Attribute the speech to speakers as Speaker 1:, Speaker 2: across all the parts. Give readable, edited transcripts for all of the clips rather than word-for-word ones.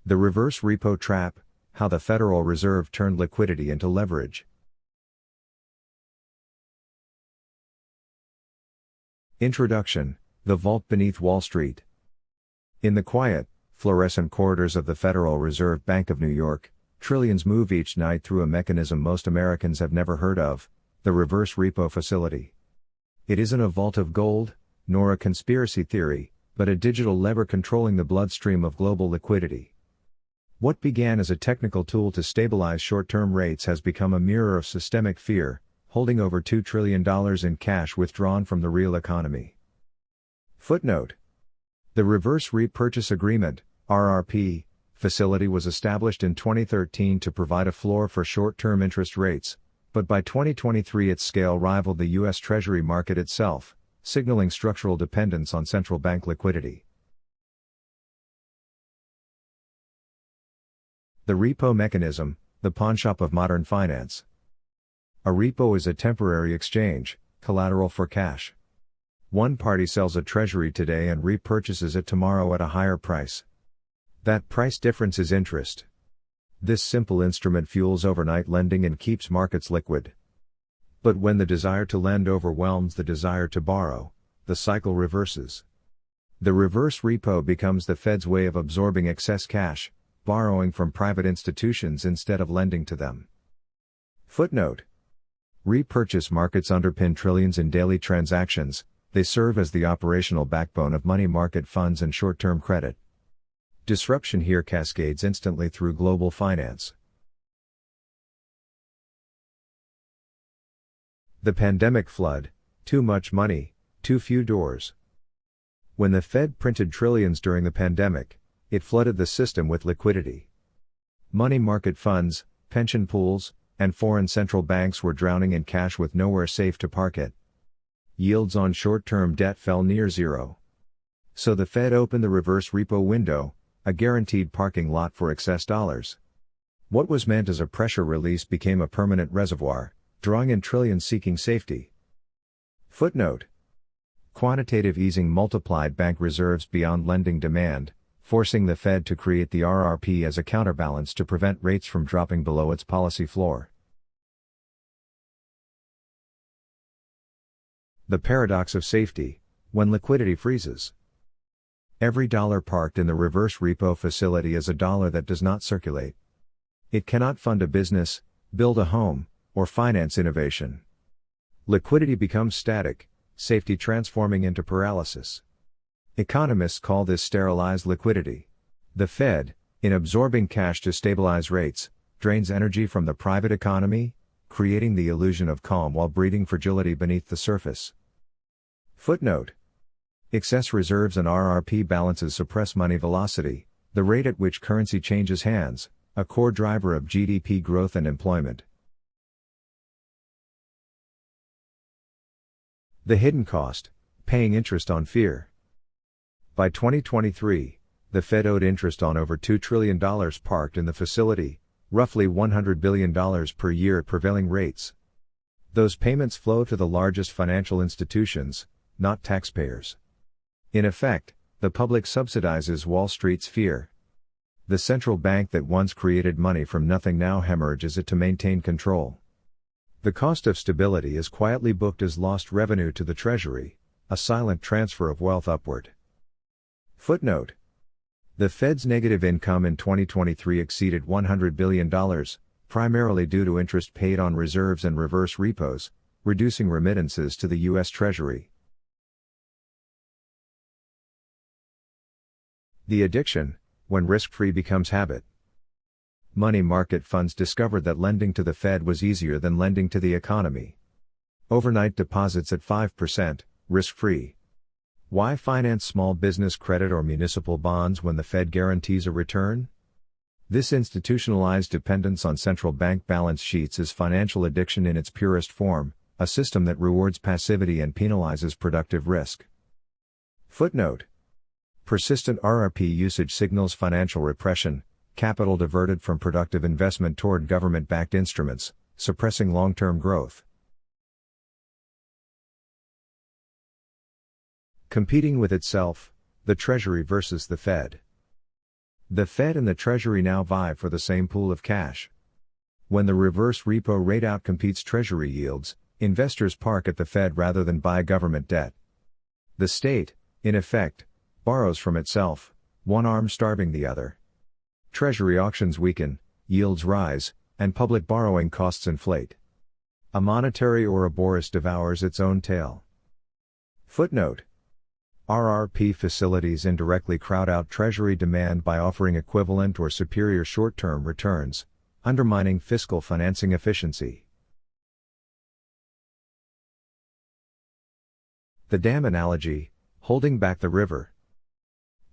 Speaker 1: The reverse repo trap, how the Federal Reserve turned liquidity into leverage. Introduction: The Vault Beneath Wall Street. In the quiet, fluorescent corridors of the Federal Reserve Bank of New York, trillions move each night through a mechanism most Americans have never heard of, the reverse repo facility. It isn't a vault of gold, nor a conspiracy theory, but a digital lever controlling the bloodstream of global liquidity. What began as a technical tool to stabilize short-term rates has become a mirror of systemic fear, holding over $2 trillion in cash withdrawn from the real economy. Footnote: The Reverse Repurchase Agreement, RRP, facility was established in 2013 to provide a floor for short-term interest rates, but by 2023 its scale rivaled the U.S. Treasury market itself, signaling structural dependence on central bank liquidity. The repo mechanism, the pawnshop of modern finance. A repo is a temporary exchange, collateral for cash. One party sells a treasury today and repurchases it tomorrow at a higher price. That price difference is interest. This simple instrument fuels overnight lending and keeps markets liquid. But when the desire to lend overwhelms the desire to borrow, the cycle reverses. The reverse repo becomes the Fed's way of absorbing excess cash, borrowing from private institutions instead of lending to them. Footnote: Repurchase markets underpin trillions in daily transactions. They serve as the operational backbone of money market funds and short-term credit. Disruption here cascades instantly through global finance. The pandemic flood: too much money, too few doors. When the Fed printed trillions during the pandemic, it flooded the system with liquidity. Money market funds, pension pools, and foreign central banks were drowning in cash with nowhere safe to park it. Yields on short-term debt fell near zero. So the Fed opened the reverse repo window, a guaranteed parking lot for excess dollars. What was meant as a pressure release became a permanent reservoir, drawing in trillions seeking safety. Footnote: Quantitative easing multiplied bank reserves beyond lending demand, forcing the Fed to create the RRP as a counterbalance to prevent rates from dropping below its policy floor. The paradox of safety, when liquidity freezes. Every dollar parked in the reverse repo facility is a dollar that does not circulate. It cannot fund a business, build a home, or finance innovation. Liquidity becomes static, safety transforming into paralysis. Economists call this sterilized liquidity. The Fed, in absorbing cash to stabilize rates, drains energy from the private economy, creating the illusion of calm while breeding fragility beneath the surface. Footnote: Excess reserves and RRP balances suppress money velocity, the rate at which currency changes hands, a core driver of GDP growth and employment. The hidden cost: paying interest on fear. By 2023, the Fed owed interest on over $2 trillion parked in the facility, roughly $100 billion per year at prevailing rates. Those payments flow to the largest financial institutions, not taxpayers. In effect, the public subsidizes Wall Street's fear. The central bank that once created money from nothing now hemorrhages it to maintain control. The cost of stability is quietly booked as lost revenue to the Treasury, a silent transfer of wealth upward. Footnote: The Fed's negative income in 2023 exceeded $100 billion, primarily due to interest paid on reserves and reverse repos, reducing remittances to the U.S. Treasury. The addiction, when risk-free becomes habit. Money market funds discovered that lending to the Fed was easier than lending to the economy. Overnight deposits at 5%, risk-free. Why finance small business credit or municipal bonds when the Fed guarantees a return? This institutionalized dependence on central bank balance sheets is financial addiction in its purest form, a system that rewards passivity and penalizes productive risk. Footnote: Persistent RRP usage signals financial repression, capital diverted from productive investment toward government-backed instruments, suppressing long-term growth. Competing with itself, the Treasury versus the Fed. The Fed and the Treasury now vie for the same pool of cash. When the reverse repo rate outcompetes Treasury yields, investors park at the Fed rather than buy government debt. The state, in effect, borrows from itself, one arm starving the other. Treasury auctions weaken, yields rise, and public borrowing costs inflate. A monetary Ouroboros devours its own tail. Footnote: RRP facilities indirectly crowd out Treasury demand by offering equivalent or superior short-term returns, undermining fiscal financing efficiency. The dam analogy, holding back the river.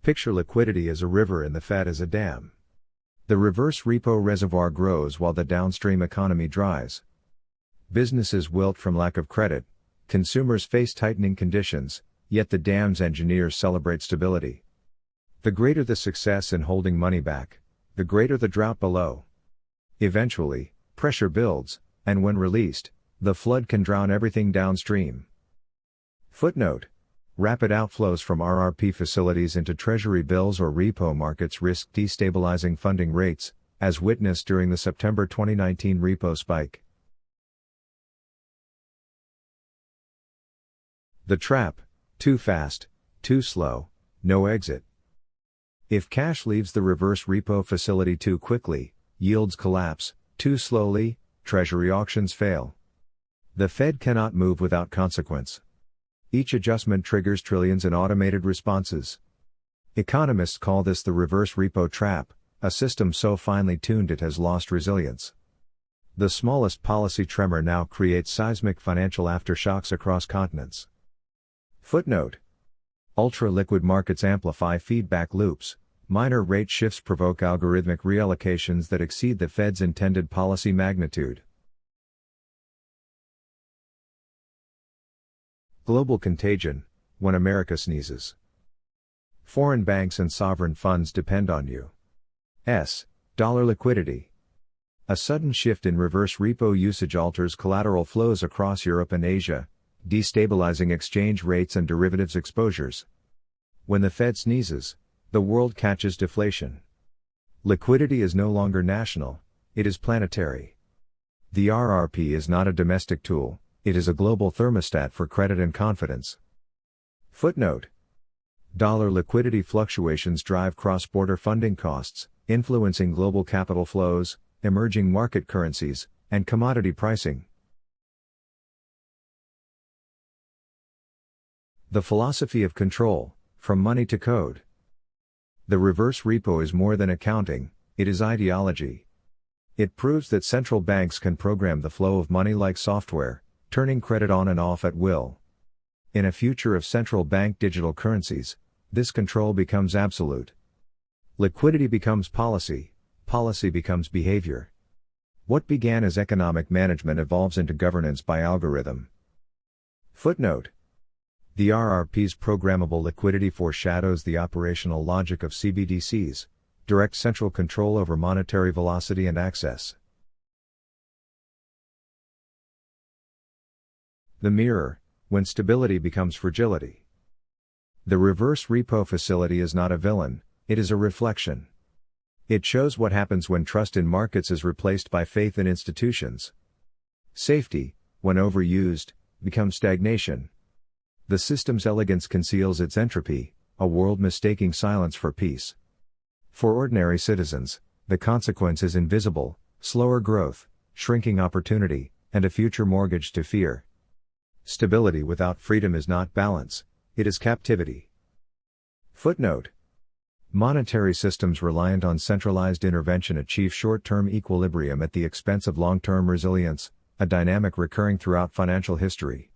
Speaker 1: Picture liquidity as a river and the Fed as a dam. The reverse repo reservoir grows while the downstream economy dries. Businesses wilt from lack of credit, consumers face tightening conditions, yet the dam's engineers celebrate stability. The greater the success in holding money back, the greater the drought below. Eventually, pressure builds, and when released, the flood can drown everything downstream. Footnote: rapid outflows from RRP facilities into Treasury bills or repo markets risk destabilizing funding rates, as witnessed during the September 2019 repo spike. The trap: too fast, too slow, no exit. If cash leaves the reverse repo facility too quickly, yields collapse; too slowly, Treasury auctions fail. The Fed cannot move without consequence. Each adjustment triggers trillions in automated responses. Economists call this the reverse repo trap, a system so finely tuned it has lost resilience. The smallest policy tremor now creates seismic financial aftershocks across continents. Footnote: ultra-liquid markets amplify feedback loops. Minor rate shifts provoke algorithmic reallocations that exceed the Fed's intended policy magnitude. Global contagion: when America sneezes. Foreign banks and sovereign funds depend on U.S. dollar liquidity. A sudden shift in reverse repo usage alters collateral flows across Europe and Asia, destabilizing exchange rates and derivatives exposures. When the Fed sneezes, the world catches deflation. Liquidity is no longer national, it is planetary. The RRP is not a domestic tool, it is a global thermostat for credit and confidence. Footnote: dollar liquidity fluctuations drive cross-border funding costs, influencing global capital flows, emerging market currencies, and commodity pricing. The philosophy of control: from money to code. The reverse repo is more than accounting, it is ideology. It proves that central banks can program the flow of money like software, turning credit on and off at will. In a future of central bank digital currencies, this control becomes absolute. Liquidity becomes policy, policy becomes behavior. What began as economic management evolves into governance by algorithm. Footnote: the RRP's programmable liquidity foreshadows the operational logic of CBDCs, direct central control over monetary velocity and access. The mirror: when stability becomes fragility. The reverse repo facility is not a villain, it is a reflection. It shows what happens when trust in markets is replaced by faith in institutions. Safety, when overused, becomes stagnation. The system's elegance conceals its entropy, a world mistaking silence for peace. For ordinary citizens, the consequence is invisible: slower growth, shrinking opportunity, and a future mortgaged to fear. Stability without freedom is not balance, it is captivity. Footnote: monetary systems reliant on centralized intervention achieve short-term equilibrium at the expense of long-term resilience, a dynamic recurring throughout financial history.